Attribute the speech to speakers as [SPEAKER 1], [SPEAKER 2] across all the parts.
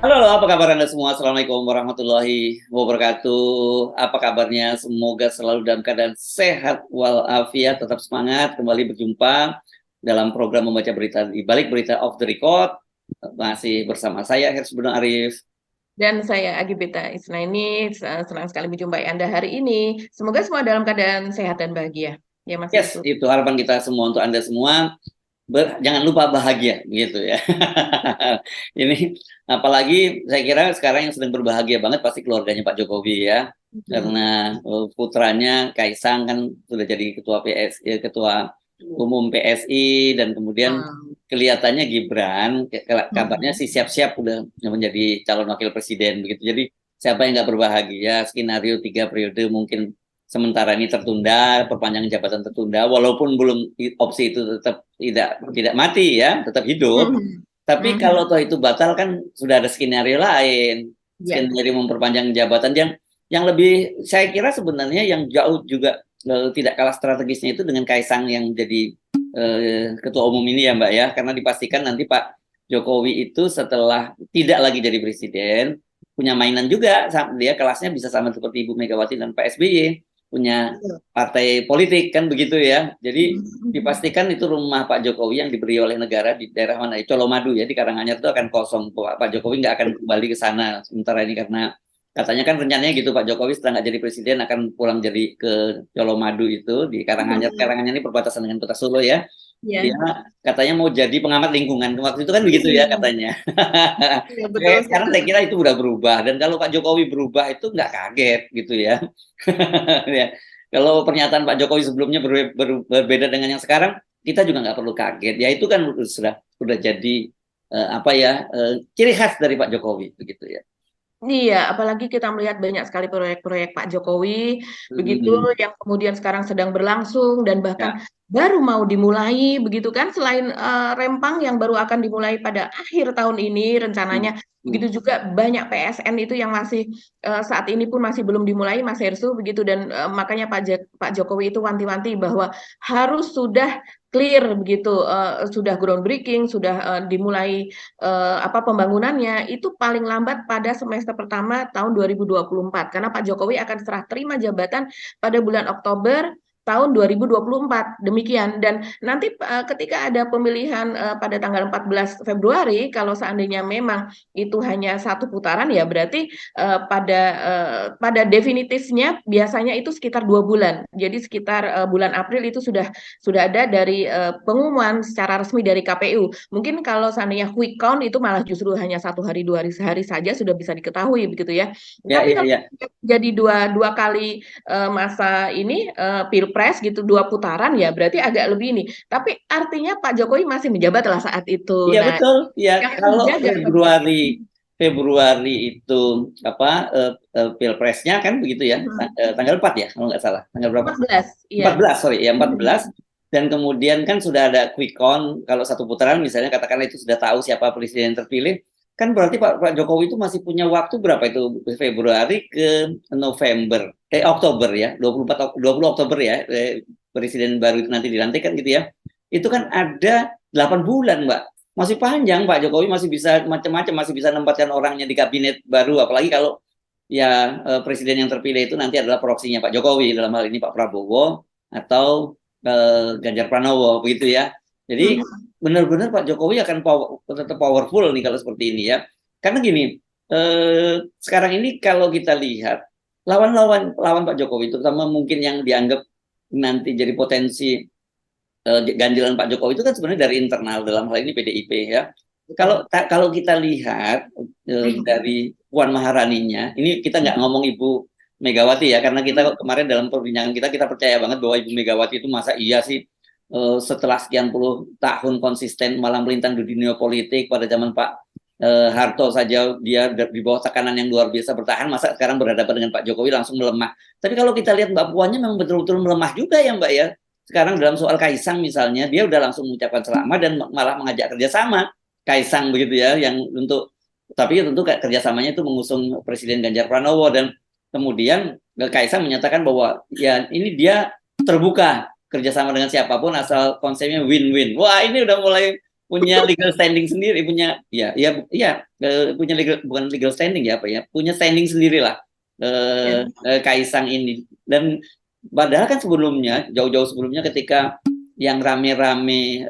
[SPEAKER 1] Halo, apa kabar Anda semua? Assalamualaikum warahmatullahi wabarakatuh. Apa kabarnya? Semoga selalu dalam keadaan sehat walafiat, tetap semangat. Kembali berjumpa dalam program membaca berita di balik berita off the record. Masih bersama saya Hersbunang Arif.
[SPEAKER 2] Dan saya Agibeta Isnaini, senang sekali menjumpai Anda hari ini. Semoga semua dalam keadaan sehat dan bahagia. Ya, Mas
[SPEAKER 1] Yes,
[SPEAKER 2] Irsu.
[SPEAKER 1] itu harapan kita semua untuk Anda semua. Jangan lupa bahagia, gitu ya. Ini apalagi saya kira sekarang yang sedang berbahagia banget pasti keluarganya Pak Jokowi ya, karena putranya Kaisang kan sudah jadi ketua Ketua Umum PSI, dan kemudian
[SPEAKER 2] Hmm.
[SPEAKER 1] kelihatannya Gibran kabarnya
[SPEAKER 2] Hmm.
[SPEAKER 1] sih siap-siap udah menjadi calon wakil presiden begitu. Jadi siapa yang nggak berbahagia? Skenario 3 periode mungkin sementara ini tertunda, perpanjangan jabatan tertunda, walaupun belum, opsi itu tetap tidak mati ya, tetap hidup.
[SPEAKER 2] Hmm.
[SPEAKER 1] Tapi
[SPEAKER 2] Hmm.
[SPEAKER 1] kalau toh itu batal kan sudah ada skenario lain,
[SPEAKER 2] Ya.
[SPEAKER 1] skenario memperpanjang jabatan yang lebih saya kira sebenarnya yang jauh juga tidak kalah strategisnya itu dengan Kaisang yang jadi ketua umum ini ya Mbak ya, karena dipastikan nanti Pak Jokowi itu setelah tidak lagi jadi presiden punya mainan juga, dia kelasnya bisa sama seperti Ibu Megawati dan Pak SBY, punya
[SPEAKER 2] Betul.
[SPEAKER 1] partai politik kan begitu ya. Jadi
[SPEAKER 2] Hmm.
[SPEAKER 1] dipastikan itu rumah Pak Jokowi yang diberi oleh negara di daerah mana, Colomadu ya, di Karanganyar itu akan kosong. Pak Jokowi nggak akan kembali ke sana sementara ini, karena katanya kan rencananya gitu, Pak Jokowi setelah nggak jadi presiden akan pulang jadi ke Colomadu itu di Karanganyar.
[SPEAKER 2] Hmm.
[SPEAKER 1] Karanganyar ini perbatasan dengan Kota Solo ya. Dia
[SPEAKER 2] Ya.
[SPEAKER 1] katanya mau jadi pengamat lingkungan. Waktu itu kan begitu ya
[SPEAKER 2] Hmm.
[SPEAKER 1] katanya.
[SPEAKER 2] Ya, betul
[SPEAKER 1] Sekarang saya
[SPEAKER 2] sekali.
[SPEAKER 1] kira itu udah berubah, dan kalau Pak Jokowi berubah itu nggak kaget gitu ya. Ya. Kalau pernyataan Pak Jokowi sebelumnya berbeda dengan yang sekarang, kita juga nggak perlu kaget. Ya itu kan sudah jadi apa ya, ciri khas dari Pak Jokowi begitu ya.
[SPEAKER 2] Iya, apalagi kita melihat banyak sekali proyek-proyek Pak Jokowi, begitu,
[SPEAKER 1] Hmm,
[SPEAKER 2] yang kemudian sekarang sedang berlangsung dan bahkan
[SPEAKER 1] ya.
[SPEAKER 2] baru mau dimulai, begitu kan? Selain Rempang yang baru akan dimulai pada akhir tahun ini
[SPEAKER 1] Hmm,
[SPEAKER 2] rencananya,
[SPEAKER 1] hmm.
[SPEAKER 2] begitu juga banyak PSN itu yang masih saat ini pun masih belum dimulai, Mas Hersu, begitu, dan makanya Pak Jokowi itu wanti-wanti bahwa harus sudah clear begitu, sudah groundbreaking, sudah dimulai pembangunannya itu paling lambat pada semester pertama tahun 2024 karena Pak Jokowi akan serah terima jabatan pada bulan Oktober tahun 2024 demikian. Dan nanti ketika ada pemilihan pada tanggal 14 Februari, kalau seandainya memang itu hanya satu putaran, ya berarti pada definitifnya biasanya itu sekitar 2 bulan, jadi sekitar bulan April itu sudah ada dari pengumuman secara resmi dari KPU. Mungkin kalau seandainya quick count itu malah justru hanya 1 hari 2 hari sehari saja sudah bisa diketahui begitu ya.
[SPEAKER 1] Ya,
[SPEAKER 2] Tapi
[SPEAKER 1] ya,
[SPEAKER 2] kalau
[SPEAKER 1] ya.
[SPEAKER 2] jadi dua kali masa ini pilpres gitu, 2 putaran, ya berarti agak lebih ini. Tapi artinya Pak Jokowi masih menjabat lah saat itu.
[SPEAKER 1] Iya
[SPEAKER 2] Nah,
[SPEAKER 1] betul. Ya
[SPEAKER 2] yang
[SPEAKER 1] kalau
[SPEAKER 2] menjaga
[SPEAKER 1] Februari Februari itu apa, Pilpresnya kan begitu ya. Tanggal 4 ya kalau nggak salah. Tanggal berapa?
[SPEAKER 2] 14, iya.
[SPEAKER 1] 14, sorry ya, 14. Dan kemudian kan sudah ada quick count, kalau satu putaran misalnya katakanlah itu sudah tahu siapa presiden yang terpilih, kan berarti Pak Jokowi itu masih punya waktu berapa itu, Februari ke November, Oktober ya, 20 Oktober ya, presiden baru itu nanti dilantik kan gitu ya. Itu kan ada 8 bulan, Mbak. Masih panjang, Pak Jokowi masih bisa macam-macam, masih bisa menempatkan orangnya di kabinet baru, apalagi kalau ya presiden yang terpilih itu nanti adalah proksinya Pak Jokowi, dalam hal ini Pak Prabowo atau Ganjar Pranowo begitu ya. Jadi benar-benar Pak Jokowi akan tetap powerful nih kalau seperti ini ya. Karena gini, sekarang ini kalau kita lihat lawan Pak Jokowi, terutama mungkin yang dianggap nanti jadi potensi ganjilan Pak Jokowi itu kan sebenarnya dari internal, dalam hal ini PDIP ya. Kalau kita lihat dari Puan Maharaninya, ini kita nggak ngomong Ibu Megawati ya, karena kita kemarin dalam perbincangan kita percaya banget bahwa Ibu Megawati itu masa iya sih setelah sekian puluh tahun konsisten malang melintang di dunia politik, pada zaman Pak Harto saja dia di bawah tekanan yang luar biasa bertahan, masa sekarang berhadapan dengan Pak Jokowi langsung melemah. Tapi kalau kita lihat Mbak Puannya memang betul-betul melemah juga ya Mbak ya. Sekarang dalam soal Kaisang misalnya, dia udah langsung mengucapkan selamat dan malah mengajak kerjasama Kaisang begitu ya, yang untuk, tapi tentu kerjasamanya itu mengusung Presiden Ganjar Pranowo, dan kemudian Kaisang menyatakan bahwa ya ini dia terbuka kerjasama dengan siapapun asal konsepnya win-win. Wah, ini udah mulai punya legal standing sendiri, punya punya legal, bukan legal standing ya apa ya, punya standing sendiri lah
[SPEAKER 2] Ya.
[SPEAKER 1] Kaisang ini. Dan padahal kan sebelumnya, jauh-jauh sebelumnya ketika yang rame-rame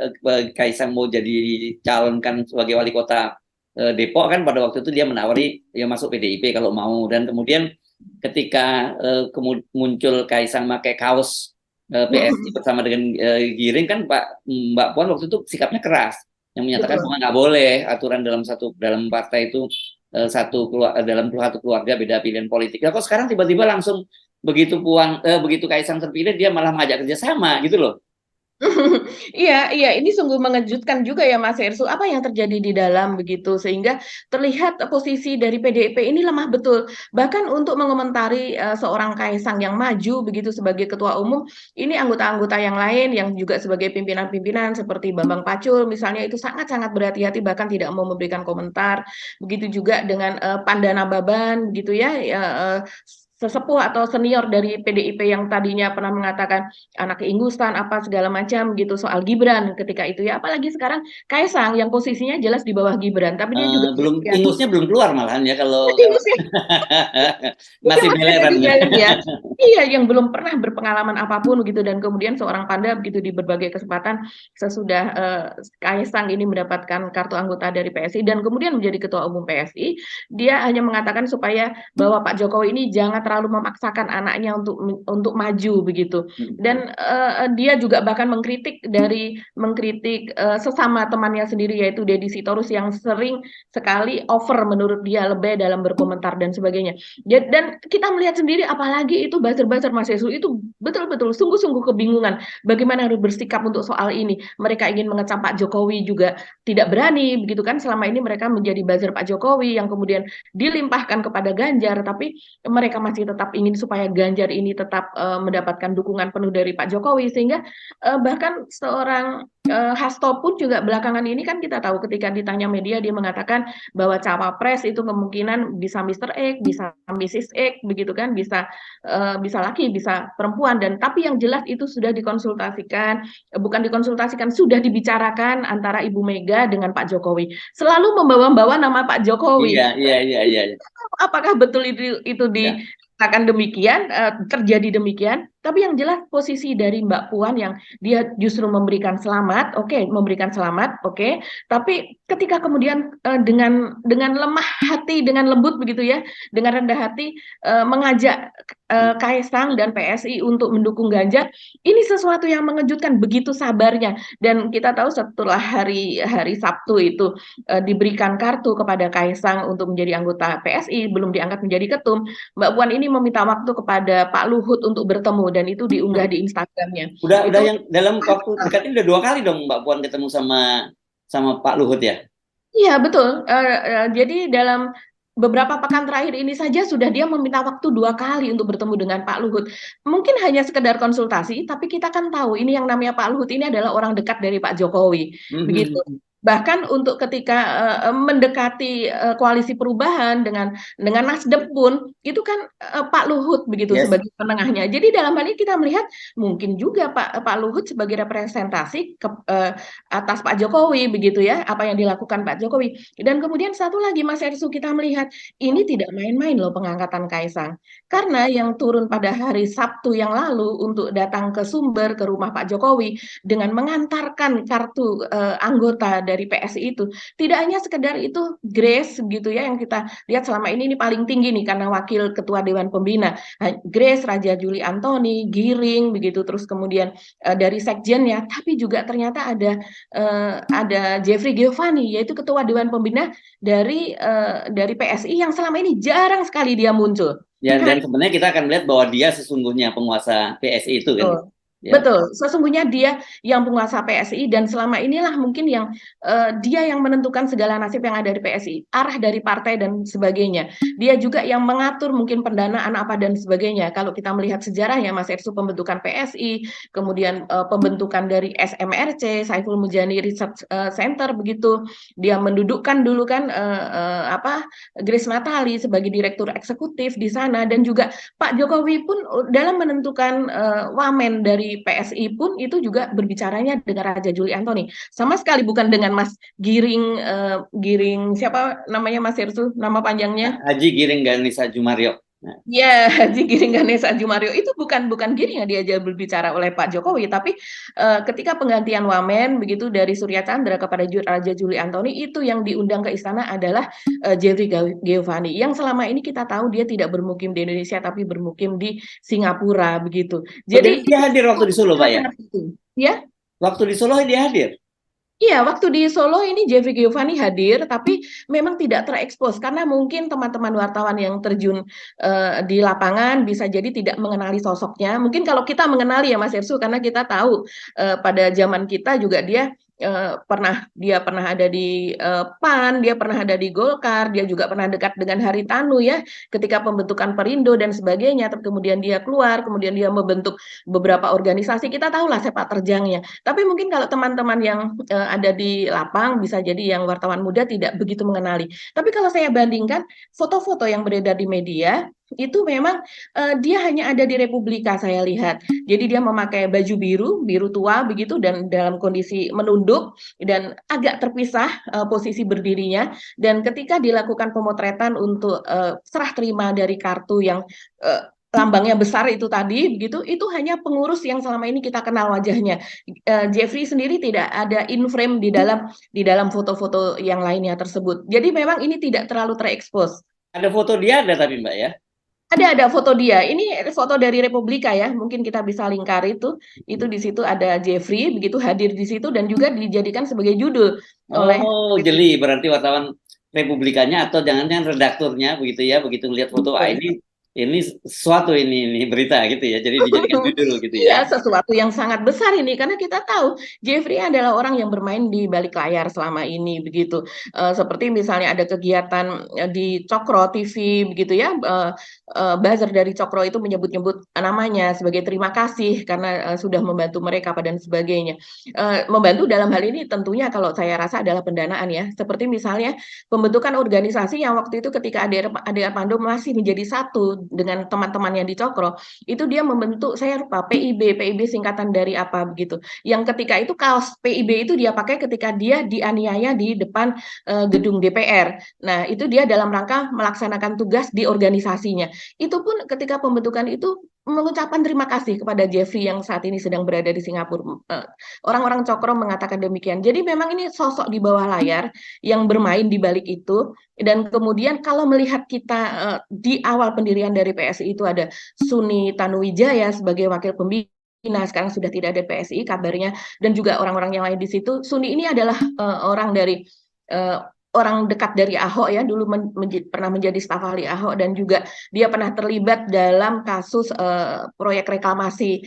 [SPEAKER 1] Kaisang mau jadi calonkan sebagai wali kota Depok, kan pada waktu itu dia menawari ya masuk PDIP kalau mau. Dan kemudian ketika muncul Kaisang pakai kaos PSI bersama dengan Giring, kan Mbak Puan waktu itu sikapnya keras, yang menyatakan
[SPEAKER 2] Betul.
[SPEAKER 1] bahwa nggak boleh aturan dalam partai itu dalam satu keluarga beda pilihan politik. Ya, kok sekarang tiba-tiba langsung begitu Kaisang terpilih dia malah mengajak kerjasama gitu loh.
[SPEAKER 2] Iya, iya, ini sungguh mengejutkan juga ya Mas Hersu. Apa yang terjadi di dalam begitu sehingga terlihat posisi dari PDIP ini lemah betul. Bahkan untuk mengomentari seorang Kaisang yang maju begitu sebagai ketua umum, ini anggota-anggota yang lain yang juga sebagai pimpinan-pimpinan seperti Bambang Pacul misalnya itu sangat-sangat berhati-hati bahkan tidak mau memberikan komentar. Begitu juga dengan Pandana Baban gitu ya, sesepuh atau senior dari PDIP yang tadinya pernah mengatakan anak keingusan apa segala macam gitu soal Gibran ketika itu ya, apalagi sekarang Kaisang yang posisinya jelas di bawah Gibran tapi dia juga
[SPEAKER 1] Ingusnya belum keluar malahan ya kalau
[SPEAKER 2] ingusnya itu
[SPEAKER 1] masih
[SPEAKER 2] masih ada
[SPEAKER 1] beleran.
[SPEAKER 2] di dalam ya. Iya, yang belum pernah berpengalaman apapun gitu dan kemudian seorang Panda begitu di berbagai kesempatan sesudah Kaisang ini mendapatkan kartu anggota dari PSI dan kemudian menjadi ketua umum PSI, dia hanya mengatakan supaya bahwa Pak Jokowi ini jangan terlalu memaksakan anaknya untuk maju begitu. Dan dia juga bahkan mengkritik sesama temannya sendiri yaitu Deddy Sitorus yang sering sekali over menurut dia lebih dalam berkomentar dan sebagainya. Dan kita melihat sendiri apalagi itu buzzer-buzzer Mas Yesus itu betul-betul sungguh-sungguh kebingungan bagaimana harus bersikap untuk soal ini. Mereka ingin mengecam Pak Jokowi juga tidak berani begitu kan, selama ini mereka menjadi buzzer Pak Jokowi yang kemudian dilimpahkan kepada Ganjar, tapi mereka masih tetap ingin supaya Ganjar ini tetap mendapatkan dukungan penuh dari Pak Jokowi sehingga bahkan seorang Hasto pun juga belakangan ini kan kita tahu ketika ditanya media dia mengatakan bahwa cawapres itu kemungkinan bisa Mr. X, bisa Mrs. X begitu kan, bisa laki, bisa perempuan dan tapi yang jelas itu sudah dikonsultasikan, bukan dikonsultasikan, sudah dibicarakan antara Ibu Mega dengan Pak Jokowi. Selalu membawa-bawa nama Pak
[SPEAKER 1] Iya,
[SPEAKER 2] Jokowi.
[SPEAKER 1] iya, iya, iya.
[SPEAKER 2] Apakah betul itu
[SPEAKER 1] Ya.
[SPEAKER 2] dikatakan demikian, terjadi demikian? Tapi yang jelas posisi dari Mbak Puan yang dia justru memberikan selamat, memberikan selamat, tapi ketika kemudian dengan lemah hati, dengan lembut begitu ya, dengan rendah hati mengajak Kaisang dan PSI untuk mendukung Ganjar, ini sesuatu yang mengejutkan begitu sabarnya. Dan kita tahu setelah hari Sabtu itu diberikan kartu kepada Kaisang untuk menjadi anggota PSI, belum diangkat menjadi ketum, Mbak Puan ini meminta waktu kepada Pak Luhut untuk bertemu dan itu diunggah di Instagramnya.
[SPEAKER 1] Udah
[SPEAKER 2] Itu
[SPEAKER 1] yang dalam waktu dekat ini udah 2 kali dong Mbak Puan ketemu sama Pak Luhut ya.
[SPEAKER 2] iya betul. Jadi dalam beberapa pekan terakhir ini saja sudah dia meminta waktu 2 kali untuk bertemu dengan Pak Luhut. Mungkin hanya sekedar konsultasi, tapi kita kan tahu ini yang namanya Pak Luhut ini adalah orang dekat dari Pak Jokowi, begitu. Bahkan untuk ketika mendekati koalisi perubahan dengan Nasdem pun itu kan Pak Luhut begitu
[SPEAKER 1] Yes.
[SPEAKER 2] sebagai penengahnya. Jadi dalam hal ini kita melihat mungkin juga Pak Luhut sebagai representasi atas Pak Jokowi begitu ya, apa yang dilakukan Pak Jokowi. Dan kemudian satu lagi Mas Ersu, kita melihat ini tidak main-main loh pengangkatan Kaisang. Karena yang turun pada hari Sabtu yang lalu untuk datang ke Sumber ke rumah Pak Jokowi dengan mengantarkan kartu anggota dari PSI itu tidak hanya sekedar itu Grace gitu ya yang kita lihat selama ini paling tinggi nih karena wakil ketua Dewan Pembina Grace, Raja Juli Antoni, Giring begitu, terus kemudian dari sekjennya, tapi juga ternyata ada Jeffrey Giovanni yaitu ketua Dewan Pembina dari PSI yang selama ini jarang sekali dia muncul.
[SPEAKER 1] Ya, dan sebenarnya kita akan melihat bahwa dia sesungguhnya penguasa PSI itu kan.
[SPEAKER 2] Betul.
[SPEAKER 1] Ya.
[SPEAKER 2] Betul, sesungguhnya dia yang penguasa PSI dan selama inilah mungkin yang dia yang menentukan segala nasib yang ada di PSI, arah dari partai dan sebagainya. Dia juga yang mengatur mungkin pendanaan apa dan sebagainya. Kalau kita melihat sejarahnya Mas Ersu, pembentukan PSI, kemudian pembentukan dari SMRC, Saiful Mujani Research Center begitu. Dia mendudukkan dulu kan Grace Natali sebagai direktur eksekutif di sana dan juga Pak Jokowi pun dalam menentukan wamen dari dari PSI pun itu juga berbicaranya dengan Raja Juli Antoni. Sama sekali bukan dengan Mas Giring, Giring siapa namanya Mas Hersu, nama panjangnya?
[SPEAKER 1] Haji Giring Ganesa Jumaryok. Nah,
[SPEAKER 2] Ya, Haji Giring Ganesa Jumario itu bukan Giring yang diajak berbicara oleh Pak Jokowi, tapi ketika penggantian wamen begitu dari Surya Chandra kepada Raja Juli Antoni, itu yang diundang ke istana adalah Jeffrey Geovani yang selama ini kita tahu dia tidak bermukim di Indonesia tapi bermukim di Singapura begitu.
[SPEAKER 1] oh, jadi
[SPEAKER 2] Jadi
[SPEAKER 1] dia
[SPEAKER 2] itu
[SPEAKER 1] hadir waktu di Solo, Pak ya?
[SPEAKER 2] sangat penting. Ya,
[SPEAKER 1] Waktu di Solo dia hadir.
[SPEAKER 2] iya, waktu di Solo ini Jeffrey Giovanni hadir, tapi memang tidak terekspos karena mungkin teman-teman wartawan yang terjun di lapangan bisa jadi tidak mengenali sosoknya. Mungkin kalau kita mengenali ya Mas Ersu, karena kita tahu pada zaman kita juga dia pernah ada di PAN, dia pernah ada di Golkar, dia juga pernah dekat dengan Haritanu ya, ketika pembentukan Perindo dan sebagainya. Tapi kemudian dia keluar, kemudian dia membentuk beberapa organisasi. Kita tahulah sepak terjangnya. Tapi mungkin kalau teman-teman yang ada di lapang bisa jadi yang wartawan muda tidak begitu mengenali. Tapi kalau saya bandingkan foto-foto yang beredar di media itu memang dia hanya ada di Republika saya lihat. Jadi dia memakai baju biru, biru tua begitu dan dalam kondisi menunduk dan agak terpisah posisi berdirinya. Dan ketika dilakukan pemotretan untuk serah terima dari kartu yang lambangnya besar itu tadi begitu, itu hanya pengurus yang selama ini kita kenal wajahnya. Jeffrey sendiri tidak ada in frame di dalam foto-foto yang lainnya tersebut. Jadi memang ini tidak terlalu terekspos.
[SPEAKER 1] Ada foto dia ada tapi Mbak ya.
[SPEAKER 2] Ada foto dia. Ini foto dari Republika ya. Mungkin kita bisa lingkar itu. Itu di situ ada Jeffrey begitu hadir di situ dan juga dijadikan sebagai judul oleh
[SPEAKER 1] Oh, jeli berarti wartawan Republikanya atau jangan-jangan redakturnya begitu ya, begitu melihat foto ini sesuatu ini berita gitu ya. Jadi dijadikan judul gitu ya.
[SPEAKER 2] Iya, sesuatu yang sangat besar ini karena kita tahu Jeffrey adalah orang yang bermain di balik layar selama ini begitu. Seperti misalnya ada kegiatan di Cokro TV begitu ya. Buzzer dari Cokro itu menyebut-nyebut namanya sebagai terima kasih karena sudah membantu mereka dan sebagainya. Membantu dalam hal ini tentunya kalau saya rasa adalah pendanaan ya. Seperti misalnya pembentukan organisasi yang waktu itu ketika Ade Armando masih menjadi satu dengan teman-temannya di Cokro, itu dia membentuk, saya lupa, PIB singkatan dari apa begitu. Yang ketika itu kaos PIB itu dia pakai ketika dia dianiaya di depan gedung DPR. Nah, itu dia dalam rangka melaksanakan tugas di organisasinya. Itu pun ketika pembentukan itu mengucapkan terima kasih kepada Jeffrey yang saat ini sedang berada di Singapura. Orang-orang Cokro mengatakan demikian. Jadi memang ini sosok di bawah layar yang bermain di balik itu. Dan kemudian kalau melihat kita di awal pendirian dari PSI itu ada Suni Tanuwijaya sebagai wakil pembina, sekarang sudah tidak ada PSI kabarnya, dan juga orang-orang yang lain di situ. Suni ini adalah orang dekat dari Ahok ya, dulu pernah menjadi staf ahli Ahok dan juga dia pernah terlibat dalam kasus proyek reklamasi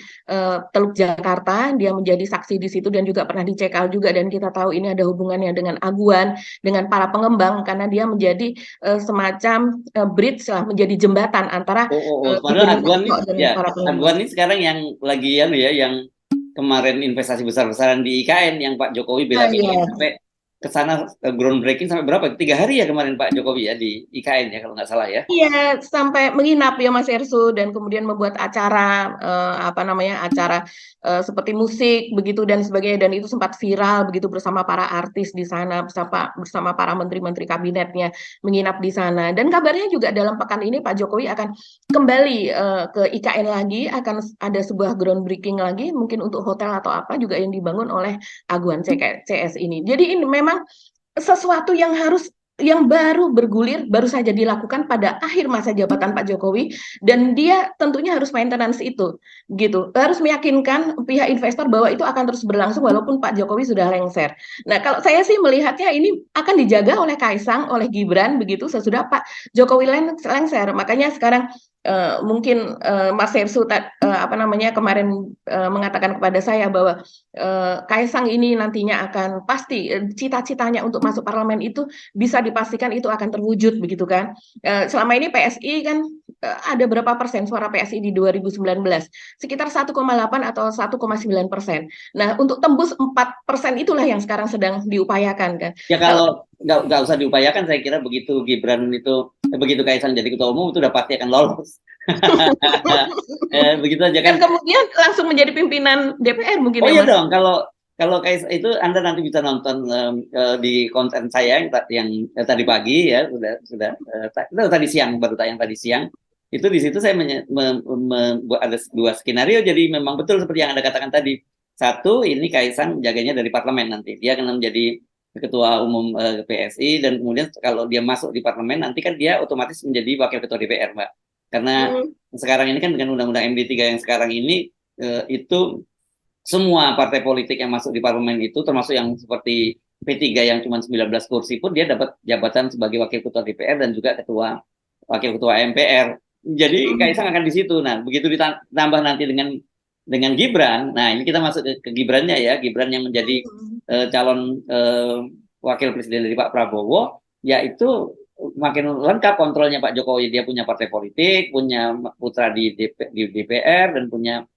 [SPEAKER 2] Teluk Jakarta. Dia menjadi saksi di situ dan juga pernah dicekal juga, dan kita tahu ini ada hubungannya dengan Aguan, dengan para pengembang karena dia menjadi semacam bridge lah, menjadi jembatan antara
[SPEAKER 1] Padahal Aguan ini
[SPEAKER 2] dengan para pengembang.
[SPEAKER 1] Aguan ini sekarang yang lagi ya yang kemarin investasi besar-besaran di IKN yang Pak Jokowi bela-belain sampai ke sana groundbreaking sampai berapa? 3 hari ya kemarin Pak Jokowi ya di IKN ya kalau nggak salah ya.
[SPEAKER 2] Iya, sampai menginap ya Mas Ersu dan kemudian membuat acara acara seperti musik begitu dan sebagainya, dan itu sempat viral begitu bersama para artis di sana, bersama para menteri-menteri kabinetnya menginap di sana. Dan kabarnya juga dalam pekan ini Pak Jokowi akan kembali ke IKN lagi, akan ada sebuah groundbreaking lagi mungkin untuk hotel atau apa juga yang dibangun oleh Aguan CS ini. Jadi ini memang sesuatu yang baru bergulir, baru saja dilakukan pada akhir masa jabatan Pak Jokowi, dan dia tentunya harus maintenance itu, gitu. Harus meyakinkan pihak investor bahwa itu akan terus berlangsung walaupun Pak Jokowi sudah lengser. Nah, kalau saya sih melihatnya ini akan dijaga oleh Kaisang, oleh Gibran, begitu sesudah Pak Jokowi lengser. Makanya sekarang mungkin Mas Hersu kemarin mengatakan kepada saya bahwa Kaisang ini nantinya akan pasti cita-citanya untuk masuk parlemen itu bisa dipastikan itu akan terwujud begitu kan. Selama ini PSI kan ada berapa persen suara PSI di 2019? Sekitar 1,8 atau 1,9%. Nah, untuk tembus 4% itulah yang sekarang sedang diupayakan kan.
[SPEAKER 1] Ya kalau nggak usah diupayakan, saya kira begitu Gibran itu begitu Kaisang jadi ketua umum itu udah pasti akan lolos. Begitu aja kan.
[SPEAKER 2] Dan kemudian langsung menjadi pimpinan DPR mungkin
[SPEAKER 1] Oh
[SPEAKER 2] ya
[SPEAKER 1] iya
[SPEAKER 2] Mas?
[SPEAKER 1] dong, kalau kayak itu Anda nanti bisa nonton di konten saya yang tadi pagi ya, itu tadi siang baru tayang tadi siang. Itu di situ saya ada dua skenario, jadi memang betul seperti yang Anda katakan tadi. Satu, ini Kaisang jaganya dari parlemen nanti. Dia akan menjadi ketua umum PSI, dan kemudian kalau dia masuk di parlemen nanti kan dia otomatis menjadi wakil ketua DPR, Mbak. Karena
[SPEAKER 2] Hmm.
[SPEAKER 1] sekarang ini kan dengan undang-undang MD3 yang sekarang ini itu semua partai politik yang masuk di parlemen itu termasuk yang seperti P3 yang cuma 19 kursi pun dia dapat jabatan sebagai wakil ketua DPR dan juga wakil ketua MPR. Jadi
[SPEAKER 2] Hmm.
[SPEAKER 1] Kaisang akan di situ. Nah, begitu ditambah nanti dengan Gibran. Nah, ini kita masuk ke Gibrannya ya. Gibran yang menjadi
[SPEAKER 2] Hmm.
[SPEAKER 1] calon wakil presiden dari Pak Prabowo, yaitu makin lengkap kontrolnya Pak Jokowi. Dia punya partai politik, punya putra di DPR, dan punya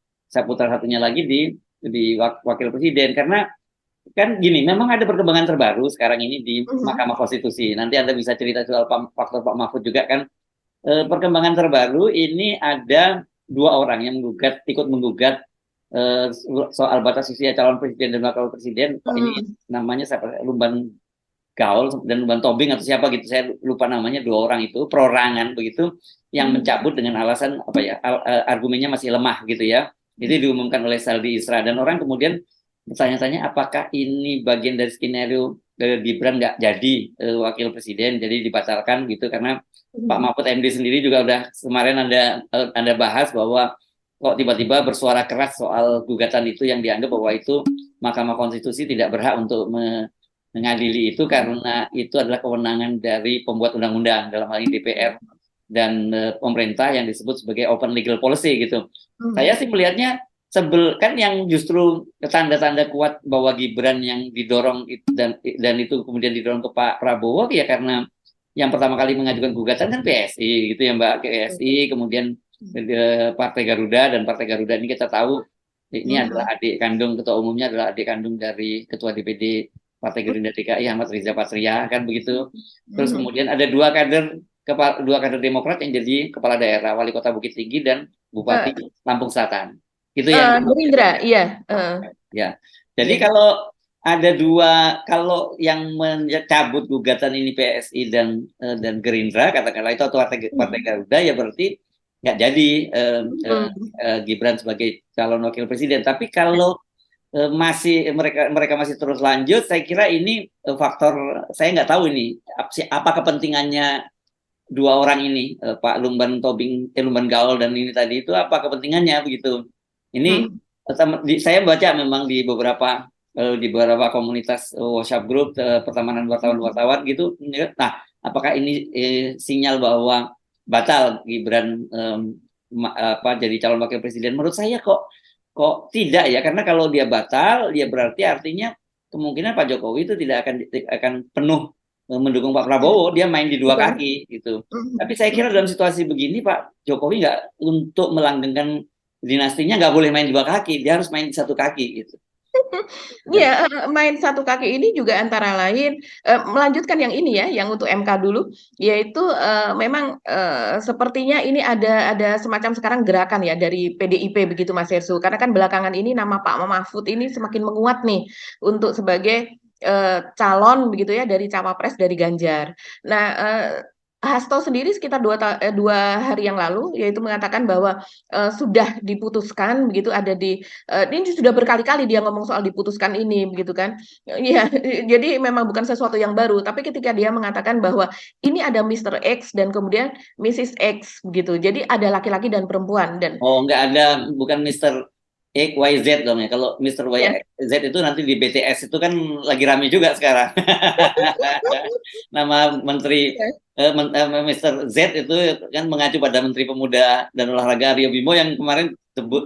[SPEAKER 1] putra satunya lagi di wakil presiden. Karena kan gini, memang ada perkembangan terbaru sekarang ini di
[SPEAKER 2] Hmm.
[SPEAKER 1] Mahkamah Konstitusi. Nanti Anda bisa cerita soal faktor Pak Mahfud juga kan. Perkembangan terbaru ini ada dua orang yang ikut menggugat soal batas usia calon presiden dan wakil presiden. Pak ini
[SPEAKER 2] Hmm.
[SPEAKER 1] namanya siapa? Lumban Gaul dan Lumban Tobing atau siapa gitu, saya lupa namanya. Dua orang itu perorangan begitu yang
[SPEAKER 2] Hmm.
[SPEAKER 1] mencabut dengan alasan apa ya, argumennya masih lemah gitu ya. Itu diumumkan oleh Saldi Isra, dan orang kemudian bertanya-tanya apakah ini bagian dari skenario Gibran nggak jadi wakil presiden, jadi dibatalkan gitu. Karena Pak
[SPEAKER 2] Hmm.
[SPEAKER 1] Mahfud MD sendiri juga udah kemarin Anda bahas bahwa kok tiba-tiba bersuara keras soal gugatan itu, yang dianggap bahwa itu Mahkamah Konstitusi tidak berhak untuk mengadili itu karena itu adalah kewenangan dari pembuat undang-undang, dalam hal ini DPR dan pemerintah, yang disebut sebagai open legal policy gitu.
[SPEAKER 2] Hmm.
[SPEAKER 1] Saya sih melihatnya kan yang justru tanda-tanda kuat bahwa Gibran yang didorong dan itu kemudian didorong ke Pak Prabowo ya, karena yang pertama kali mengajukan gugatan kan PSI gitu ya Mbak. PSI, kemudian Partai Garuda, dan Partai Garuda ini kita tahu ini adalah
[SPEAKER 2] Hmm.
[SPEAKER 1] adik kandung, ketua umumnya adalah adik kandung dari Ketua DPD Partai Gerindra DKI, Ahmad Riza Patria kan begitu. Terus
[SPEAKER 2] Hmm.
[SPEAKER 1] kemudian ada dua kader Demokrat yang jadi kepala daerah, wali kota Bukit Tinggi dan
[SPEAKER 2] Eh,
[SPEAKER 1] Bupati Lampung Selatan. Itu yang
[SPEAKER 2] Gerindra, iya.
[SPEAKER 1] ya. Jadi
[SPEAKER 2] Iya.
[SPEAKER 1] kalau yang mencabut gugatan ini PSI dan Gerindra katakanlah itu, atau Partai
[SPEAKER 2] Hmm.
[SPEAKER 1] Garuda, ya berarti nggak jadi
[SPEAKER 2] Hmm.
[SPEAKER 1] Gibran sebagai calon wakil presiden. Tapi kalau mereka masih terus lanjut, saya kira ini faktor, saya nggak tahu ini apa kepentingannya dua orang ini, Pak Lumban Tobing, Lumban Gaul dan ini tadi, itu apa kepentingannya begitu. Ini
[SPEAKER 2] Hmm.
[SPEAKER 1] saya baca memang di beberapa komunitas WhatsApp group pertemanan wartawan-wartawan gitu. Nah, apakah ini sinyal bahwa batal Gibran jadi calon wakil presiden? Menurut saya kok tidak ya, karena kalau dia batal, ya berarti artinya kemungkinan Pak Jokowi itu tidak akan penuh mendukung Pak Prabowo. Dia main di dua
[SPEAKER 2] Betul.
[SPEAKER 1] kaki gitu.
[SPEAKER 2] Hmm.
[SPEAKER 1] Tapi saya kira dalam situasi begini Pak Jokowi nggak, untuk melanggengkan dinastinya, nggak boleh main di dua kaki, dia harus main di satu kaki gitu.
[SPEAKER 2] Iya, main satu kaki ini juga antara lain melanjutkan yang ini ya, yang untuk MK dulu, yaitu memang sepertinya ini ada semacam sekarang gerakan ya dari PDIP begitu Mas Hersu, karena kan belakangan ini nama Pak Mahfud ini semakin menguat nih untuk sebagai calon begitu ya dari cawapres dari Ganjar. Nah, Hasto sendiri sekitar 2 hari yang lalu yaitu mengatakan bahwa sudah diputuskan begitu ada ini sudah berkali-kali dia ngomong soal diputuskan ini begitu kan. Iya, jadi memang bukan sesuatu yang baru, tapi ketika dia mengatakan bahwa ini ada Mr. X dan kemudian Mrs. X begitu. Jadi ada laki-laki dan perempuan dan
[SPEAKER 1] Oh, nggak ada, bukan Mister X Y Z dong ya. Kalau Mister Y
[SPEAKER 2] ya.
[SPEAKER 1] Z itu nanti di BTS itu kan lagi rame juga sekarang. Nama menteri Mister Z itu kan mengacu pada Menteri Pemuda dan Olahraga Rio Bimo yang kemarin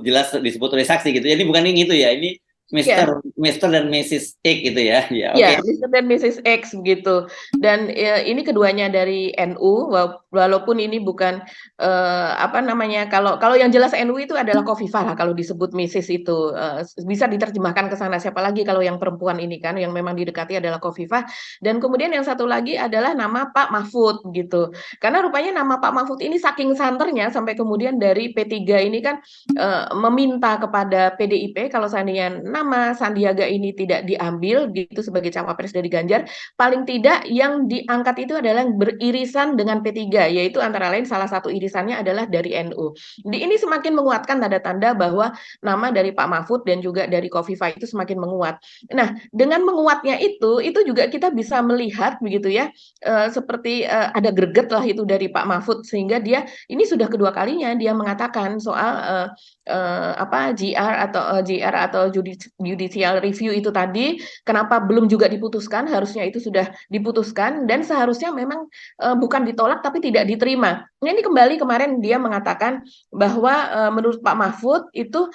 [SPEAKER 1] jelas disebut oleh saksi gitu. Jadi bukan ini itu ya. Ini
[SPEAKER 2] Ya.
[SPEAKER 1] Mister dan Mrs. X gitu ya. Ya, oke.
[SPEAKER 2] Ya, Mr. dan Mrs. X begitu. Dan ini keduanya dari NU, Walaupun ini bukan apa namanya, kalau yang jelas NU itu adalah Khofifah lah kalau disebut Mrs itu, bisa diterjemahkan ke sana, siapa lagi kalau yang perempuan ini kan yang memang didekati adalah Khofifah. Dan kemudian yang satu lagi adalah nama Pak Mahfud gitu. Karena rupanya nama Pak Mahfud ini saking santernya sampai kemudian dari P3 ini kan meminta kepada PDIP kalau seandainya nama Sandiaga ini tidak diambil gitu sebagai cawapres dari Ganjar, paling tidak yang diangkat itu adalah yang beririsan dengan P3, yaitu antara lain salah satu irisannya adalah dari NU. Jadi ini semakin menguatkan tanda-tanda bahwa nama dari Pak Mahfud dan juga dari Khofifah itu semakin menguat. Nah, dengan menguatnya itu juga kita bisa melihat begitu ya, seperti ada greget lah itu dari Pak Mahfud sehingga dia ini sudah kedua kalinya dia mengatakan soal apa GR atau judicial review itu tadi, kenapa belum juga diputuskan, harusnya itu sudah diputuskan dan seharusnya memang bukan ditolak tapi tidak diterima. Nah, ini kembali kemarin dia mengatakan bahwa menurut Pak Mahfud itu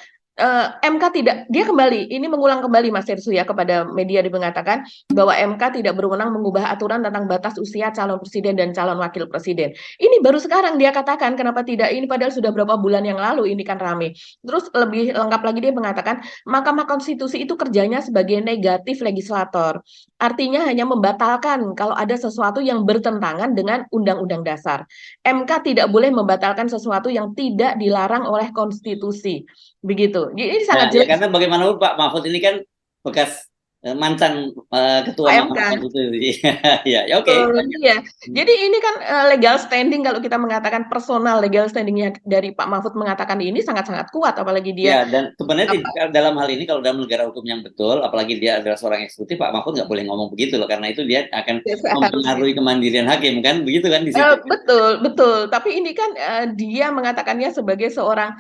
[SPEAKER 2] MK tidak, dia kembali, ini mengulang kembali Mas Hersu ya kepada media, dia mengatakan bahwa MK tidak berwenang mengubah aturan tentang batas usia calon presiden dan calon wakil presiden. Ini baru sekarang dia katakan kenapa tidak ini, padahal sudah berapa bulan yang lalu ini kan rame. Terus lebih lengkap lagi dia mengatakan Mahkamah Konstitusi itu kerjanya sebagai negatif legislator. Artinya hanya membatalkan kalau ada sesuatu yang bertentangan dengan Undang-Undang Dasar. MK tidak boleh membatalkan sesuatu yang tidak dilarang oleh konstitusi. Begitu. Jadi ini
[SPEAKER 1] Ya,
[SPEAKER 2] sangat
[SPEAKER 1] ya
[SPEAKER 2] jelas
[SPEAKER 1] karena bagaimanapun Pak Mahfud ini kan bekas mantan ketua
[SPEAKER 2] PMK.
[SPEAKER 1] Mahkamah Konstitusi. Ya, ya oke.
[SPEAKER 2] Iya. Jadi ini kan legal standing, kalau kita mengatakan personal legal standingnya dari Pak Mahfud mengatakan ini sangat-sangat kuat, apalagi dia
[SPEAKER 1] Ya, dan sebenarnya
[SPEAKER 2] apa
[SPEAKER 1] dalam hal ini kalau dalam negara hukum yang betul, apalagi dia adalah seorang eksekutif, Pak Mahfud nggak boleh ngomong begitu loh, karena itu dia akan
[SPEAKER 2] ya seharusnya.
[SPEAKER 1] mempengaruhi kemandirian hakim kan, begitu kan di situ.
[SPEAKER 2] Betul, betul. Tapi ini kan dia mengatakannya sebagai seorang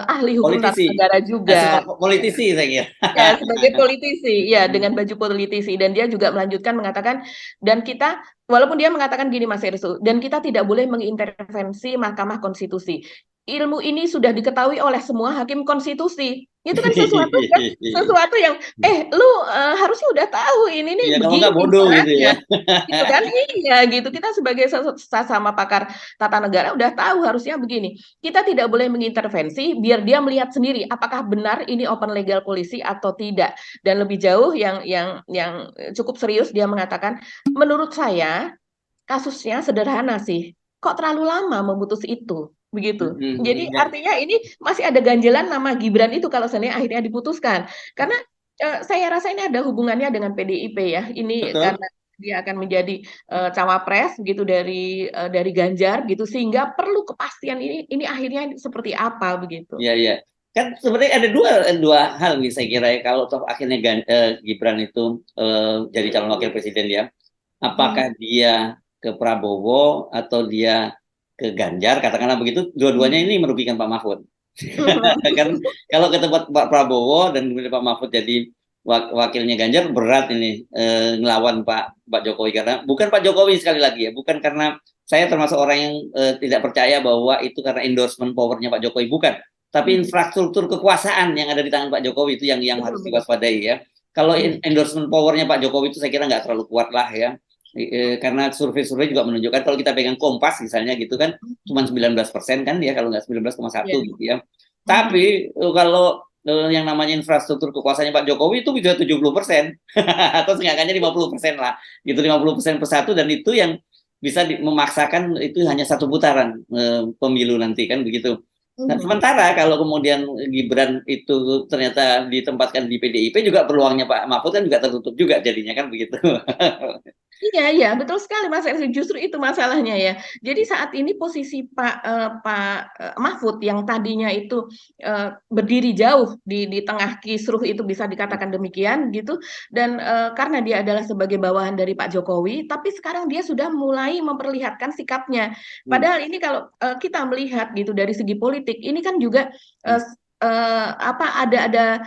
[SPEAKER 2] ahli hukum tata
[SPEAKER 1] Politisi,
[SPEAKER 2] negara juga.
[SPEAKER 1] politisi saya kira.
[SPEAKER 2] Ya, sebagai politisi, ya dengan baju politisi. Dan dia juga melanjutkan mengatakan, dan kita, walaupun dia mengatakan gini Mas Hersu, dan kita tidak boleh mengintervensi Mahkamah Konstitusi. Ilmu ini sudah diketahui oleh semua hakim konstitusi. Itu kan sesuatu yang, lu harusnya udah tahu ini nih
[SPEAKER 1] Ya kalau nggak
[SPEAKER 2] begini
[SPEAKER 1] bodoh gitu
[SPEAKER 2] caranya.
[SPEAKER 1] ya.
[SPEAKER 2] Gitu kan, iya gitu. Kita sebagai sesama pakar tata negara udah tahu harusnya begini. Kita tidak boleh mengintervensi, biar dia melihat sendiri apakah benar ini open legal policy atau tidak. Dan lebih jauh yang cukup serius dia mengatakan, menurut saya kasusnya sederhana sih. Kok terlalu lama memutus itu? Begitu. Jadi
[SPEAKER 1] Ya,
[SPEAKER 2] artinya ini masih ada ganjelan nama Gibran itu kalau seandainya akhirnya diputuskan. Karena saya rasa ini ada hubungannya dengan PDIP ya. Ini
[SPEAKER 1] betul.
[SPEAKER 2] karena dia akan menjadi cawapres gitu dari Ganjar gitu, sehingga perlu kepastian ini akhirnya seperti apa begitu.
[SPEAKER 1] Ya, ya. Kan sebenarnya ada dua hal nih saya kira ya, kalau toh akhirnya Gibran itu jadi calon wakil presiden ya.
[SPEAKER 2] Hmm.
[SPEAKER 1] Apakah dia ke Prabowo atau dia ke Ganjar, katakanlah begitu, dua-duanya ini merugikan Pak Mahfud. Kan kalau ke tempat Pak Prabowo dan kemudian Pak Mahfud jadi wakilnya Ganjar, berat ini ngelawan Pak Jokowi, karena bukan Pak Jokowi, sekali lagi ya, bukan karena saya termasuk orang yang tidak percaya bahwa itu karena endorsement powernya Pak Jokowi, bukan, tapi infrastruktur kekuasaan yang ada di tangan Pak Jokowi itu yang harus diwaspadai ya. Kalau endorsement powernya Pak Jokowi itu saya kira nggak terlalu kuat lah ya. Karena survei-survei juga menunjukkan, kalau kita pegang Kompas misalnya gitu kan, cuma 19% kan ya, kalau nggak 19,1 gitu ya. Tapi kalau yang namanya infrastruktur kekuasaannya Pak Jokowi itu bisa 70% atau seenggaknya 50% lah, gitu, 50% per satu, dan itu yang bisa memaksakan itu hanya satu putaran pemilu nanti kan begitu. Nah, sementara kalau kemudian Gibran itu ternyata ditempatkan di PDIP, juga peluangnya Pak Mahfud kan juga tertutup juga jadinya kan begitu.
[SPEAKER 2] Iya, iya, betul sekali Mas Ersi. Justru itu masalahnya ya. Jadi saat ini posisi Pak Mahfud yang tadinya itu berdiri jauh di tengah kisruh itu, bisa dikatakan demikian gitu. Dan karena dia adalah sebagai bawahan dari Pak Jokowi, tapi sekarang dia sudah mulai memperlihatkan sikapnya. Padahal ini kalau kita melihat gitu dari segi politik, ini kan juga ada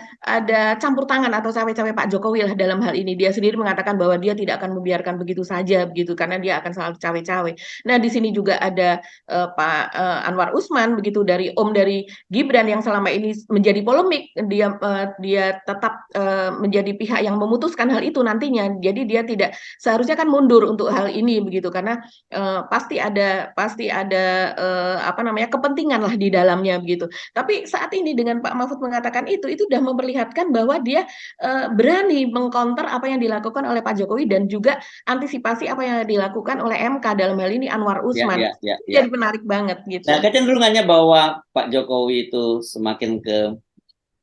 [SPEAKER 2] campur tangan atau cawe-cawe Pak Jokowi lah dalam hal ini. Dia sendiri mengatakan bahwa dia tidak akan membiarkan begitu saja begitu karena dia akan selalu cawe-cawe. Nah, di sini juga ada Pak Anwar Usman begitu dari dari Gibran yang selama ini menjadi polemik. Dia tetap menjadi pihak yang memutuskan hal itu nantinya. Jadi dia tidak seharusnya kan mundur untuk hal ini begitu karena pasti ada apa namanya kepentingan lah di dalamnya begitu. Tapi saat ini dengan Pak Mahfud mengatakan itu sudah memperlihatkan bahwa dia berani mengcounter apa yang dilakukan oleh Pak Jokowi dan juga antisipasi apa yang dilakukan oleh MK dalam hal ini Anwar
[SPEAKER 1] Ya,
[SPEAKER 2] Usman.
[SPEAKER 1] ya, ya, ya.
[SPEAKER 2] Jadi menarik banget gitu.
[SPEAKER 1] Nah, kecenderungannya bahwa Pak Jokowi itu semakin ke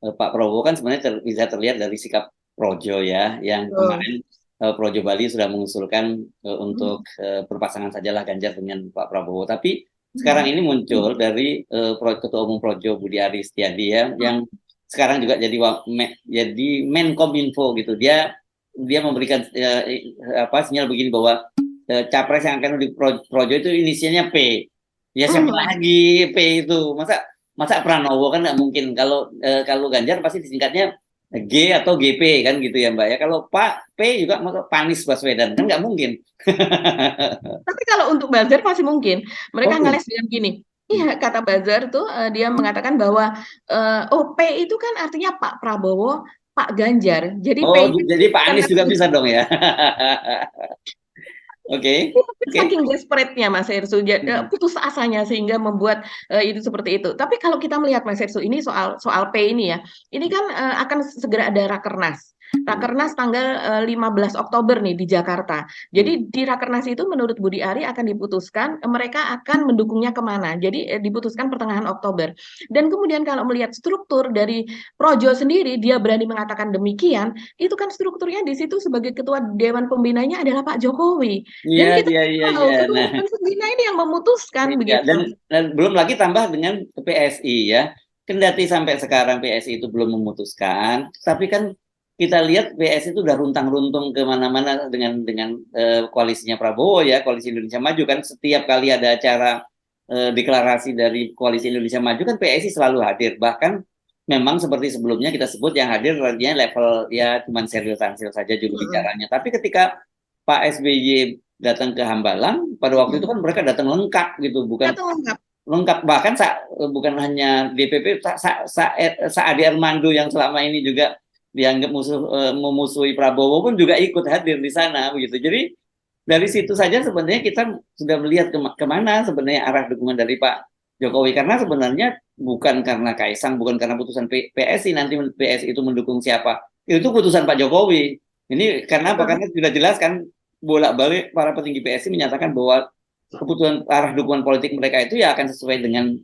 [SPEAKER 1] Pak Prabowo kan sebenarnya bisa terlihat dari sikap Projo ya, yang kemarin Projo Bali sudah mengusulkan untuk berpasangan sajalah Ganjar dengan Pak Prabowo. Tapi sekarang ini muncul dari Ketua Umum Projo Budi Aris Setiadi ya, yang sekarang juga jadi Menkominfo gitu. Dia memberikan sinyal begini bahwa capres yang akan di Projo itu inisialnya P. Ya siapa lagi P itu? Masa Pranowo kan nggak mungkin. Kalau Ganjar pasti disingkatnya G atau GP kan gitu ya Mbak ya. Kalau Pak P juga Panis Baswedan kan nggak mungkin.
[SPEAKER 2] Tapi kalau untuk buzzer masih mungkin. Mereka
[SPEAKER 1] Oke.
[SPEAKER 2] ngeles dengan gini. Iya, kata buzzer tuh dia mengatakan bahwa P itu kan artinya Pak Prabowo, Pak Ganjar. Jadi P
[SPEAKER 1] Oh,
[SPEAKER 2] itu
[SPEAKER 1] jadi Pak
[SPEAKER 2] bukan
[SPEAKER 1] Anies juga
[SPEAKER 2] artinya
[SPEAKER 1] bisa dong ya. Oke. Oke.
[SPEAKER 2] saking desperate-nya Mas Hersu, putus asanya sehingga membuat itu seperti itu. Tapi kalau kita melihat Mas Hersu ini soal P ini ya, ini kan akan segera ada rakernas. Rakernas tanggal 15 Oktober nih di Jakarta. Jadi di Rakernas itu menurut Budi Ari akan diputuskan mereka akan mendukungnya kemana. Jadi diputuskan pertengahan Oktober. Dan kemudian kalau melihat struktur dari Projo sendiri, dia berani mengatakan demikian, itu kan strukturnya di situ sebagai ketua Dewan Pembinanya adalah Pak Jokowi.
[SPEAKER 1] Iya,
[SPEAKER 2] Dan kita
[SPEAKER 1] iya, iya,
[SPEAKER 2] tahu
[SPEAKER 1] iya.
[SPEAKER 2] ketua
[SPEAKER 1] Nah,
[SPEAKER 2] Dewan Pembina ini yang memutuskan
[SPEAKER 1] ya,
[SPEAKER 2] begitu.
[SPEAKER 1] dan belum lagi tambah dengan PSI ya. Kendati sampai sekarang PSI itu belum memutuskan, tapi kan kita lihat PSI itu udah runtang-runtung kemana-mana dengan koalisinya Prabowo ya, koalisi Indonesia Maju kan setiap kali ada acara deklarasi dari koalisi Indonesia Maju kan PSI selalu hadir. Bahkan memang seperti sebelumnya kita sebut yang hadir artinya level ya cuman Seril Tansil saja juru bicaranya. Tapi ketika Pak SBY datang ke Hambalang, pada waktu itu kan mereka datang lengkap gitu, bukan
[SPEAKER 2] Satu lengkap.
[SPEAKER 1] lengkap bahkan bukan hanya DPP, Ade Armando yang selama ini juga dianggap memusuhi Prabowo pun juga ikut hadir di sana begitu. Jadi dari situ saja sebenarnya kita sudah melihat kemana sebenarnya arah dukungan dari Pak Jokowi, karena sebenarnya bukan karena Kaisang, bukan karena putusan PSI nanti PSI itu mendukung siapa, itu putusan Pak Jokowi. Ini karena apa? Karena sudah jelas kan bolak-balik para petinggi PSI menyatakan bahwa keputusan arah dukungan politik mereka itu ya akan sesuai dengan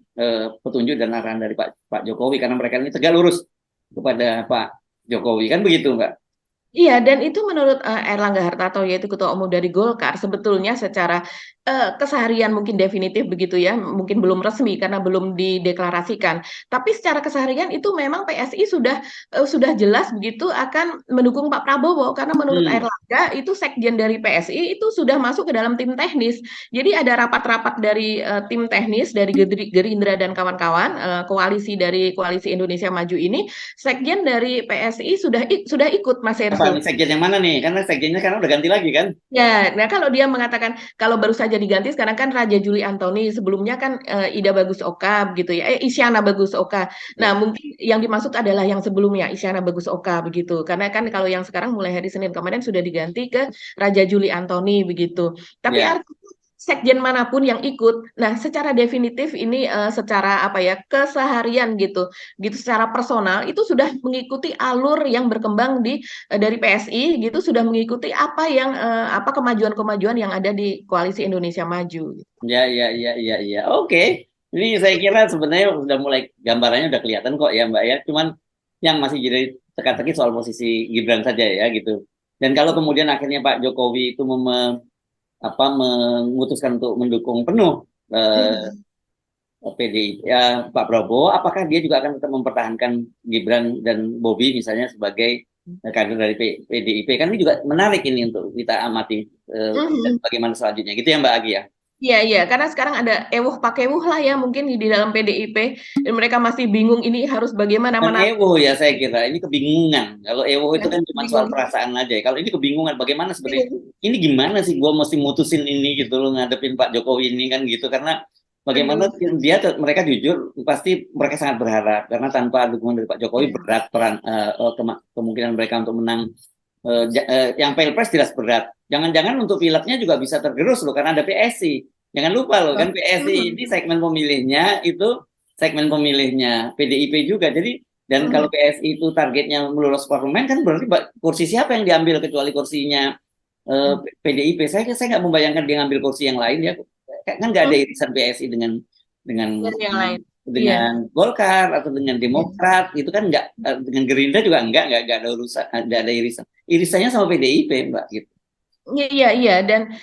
[SPEAKER 1] petunjuk dan arahan dari Pak Jokowi, karena mereka ini tegak lurus kepada Pak Jokowi kan begitu Mbak.
[SPEAKER 2] Iya, dan itu menurut Erlangga Hartarto, yaitu Ketua Umum dari Golkar, sebetulnya secara keseharian mungkin definitif begitu ya, mungkin belum resmi karena belum dideklarasikan. Tapi secara keseharian itu memang PSI sudah jelas begitu akan mendukung Pak Prabowo, karena menurut Erlangga itu sekjen dari PSI itu sudah masuk ke dalam tim teknis. Jadi ada rapat-rapat dari tim teknis dari Gerindra dan kawan-kawan, koalisi dari Koalisi Indonesia Maju ini, sekjen dari PSI sudah ikut Mas Heru.
[SPEAKER 1] Apa sekjen yang mana nih? Karena sekjennya karena udah ganti lagi kan?
[SPEAKER 2] Ya, nah kalau dia mengatakan kalau baru saja diganti sekarang kan Raja Juli Antoni, sebelumnya kan Ida Bagus Oka begitu ya, Isyana Bagus Oka. Nah, mungkin yang dimaksud adalah yang sebelumnya Isyana Bagus Oka begitu. Karena kan kalau yang sekarang mulai hari Senin kemarin sudah diganti ke Raja Juli Antoni begitu. Tapi
[SPEAKER 1] Ya.
[SPEAKER 2] sekjen manapun yang ikut, nah secara definitif ini secara apa ya keseharian gitu secara personal itu sudah mengikuti alur yang berkembang dari PSI gitu, sudah mengikuti apa kemajuan-kemajuan yang ada di Koalisi Indonesia Maju.
[SPEAKER 1] Ya, ya, ya, ya, ya. Oke. Ini saya kira sebenarnya sudah mulai gambarannya udah kelihatan kok ya Mbak ya. Cuman yang masih jadi teka-teki soal posisi Gibran saja ya gitu. Dan kalau kemudian akhirnya Pak Jokowi itu memutuskan untuk mendukung penuh PDI Pak Prabowo, apakah dia juga akan tetap mempertahankan Gibran dan Bobi misalnya sebagai kader dari PDIP? Kan ini juga menarik ini untuk kita amati bagaimana selanjutnya gitu ya Mbak Agi ya.
[SPEAKER 2] Iya, iya, karena sekarang ada ewuh pakewuh lah ya mungkin di dalam PDIP dan mereka masih bingung ini harus bagaimana
[SPEAKER 1] Dan
[SPEAKER 2] menata.
[SPEAKER 1] ewo ya saya kira ini kebingungan. Kalau ewo itu
[SPEAKER 2] Ya,
[SPEAKER 1] kan cuma soal
[SPEAKER 2] bingung,
[SPEAKER 1] perasaan aja. Kalau ini kebingungan bagaimana sebenarnya
[SPEAKER 2] bingung.
[SPEAKER 1] ini gimana sih gue mesti mutusin ini gitu loh ngadepin Pak Jokowi ini kan gitu karena bagaimana
[SPEAKER 2] Aduh.
[SPEAKER 1] mereka jujur pasti mereka sangat berharap karena tanpa dukungan dari Pak Jokowi
[SPEAKER 2] Ya.
[SPEAKER 1] berat kemungkinan mereka untuk menang yang pilpres jelas berat. Jangan-jangan untuk pileknya juga bisa tergerus loh karena ada PSI. Jangan lupa loh kan PSI ini segmen pemilihnya itu segmen pemilihnya PDIP juga. Jadi dan kalau PSI itu targetnya melulus parlemen kan berarti kursi siapa yang diambil kecuali kursinya PDIP. Saya nggak membayangkan dia ngambil kursi yang lain ya. Kan nggak ada irisan PSI dengan
[SPEAKER 2] Yang lain. Iya.
[SPEAKER 1] dengan Golkar atau dengan
[SPEAKER 2] Iya.
[SPEAKER 1] Demokrat itu kan nggak dengan Gerindra juga nggak ada urusan nggak ada irisannya sama PDIP Mbak gitu.
[SPEAKER 2] Iya, iya, iya. Dan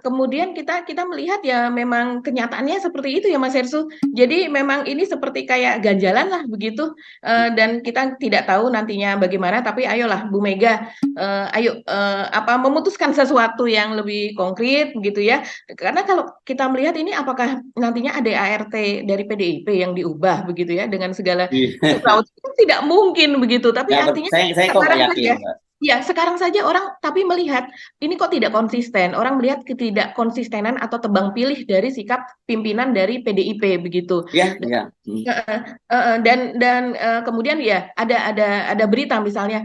[SPEAKER 2] kemudian kita kita melihat ya memang kenyataannya seperti itu ya Mas Hersu. Jadi memang ini seperti kayak ganjalan lah begitu. Dan kita tidak tahu nantinya bagaimana. Tapi ayolah Bu Mega, ayo apa memutuskan sesuatu yang lebih konkret gitu ya. Karena kalau kita melihat ini apakah nantinya ada ART dari PDIP yang diubah begitu ya dengan segala
[SPEAKER 1] Iya.
[SPEAKER 2] raut tidak mungkin begitu. Tapi artinya
[SPEAKER 1] Saya kok nggak
[SPEAKER 2] sekarang
[SPEAKER 1] yakin
[SPEAKER 2] saja.
[SPEAKER 1] Mbak.
[SPEAKER 2] Ya, sekarang saja orang tapi melihat ini kok tidak konsisten. Orang melihat ketidakkonsistenan atau tebang pilih dari sikap pimpinan dari PDIP begitu.
[SPEAKER 1] Ya, ya.
[SPEAKER 2] Dan kemudian ya ada berita misalnya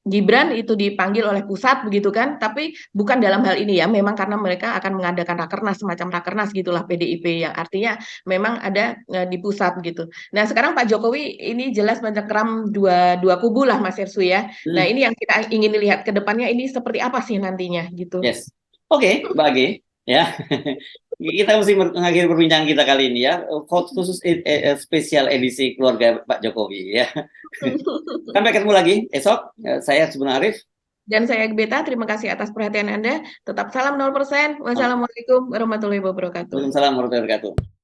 [SPEAKER 2] Gibran itu dipanggil oleh pusat begitu kan, tapi bukan dalam hal ini ya, memang karena mereka akan mengadakan rakernas semacam rakernas gitulah PDIP yang artinya memang ada di pusat gitu. Nah, sekarang Pak Jokowi ini jelas mencengkeram dua kubu lah Mas Hersu ya. Nah,
[SPEAKER 1] Hmm,
[SPEAKER 2] ini yang kita ingin lihat ke depannya ini seperti apa sih nantinya gitu.
[SPEAKER 1] yes. Oke, Mbak Agi. Ya. Kita mesti mengakhiri perbincangan kita kali ini ya. Khusus spesial edisi keluarga Pak Jokowi ya. Sampai ketemu lagi esok. Saya Subhan Arif.
[SPEAKER 2] Dan saya Beta, terima kasih atas perhatian Anda. Tetap salam 0%. Wassalamualaikum warahmatullahi wabarakatuh.
[SPEAKER 1] Waalaikumsalam warahmatullahi wabarakatuh.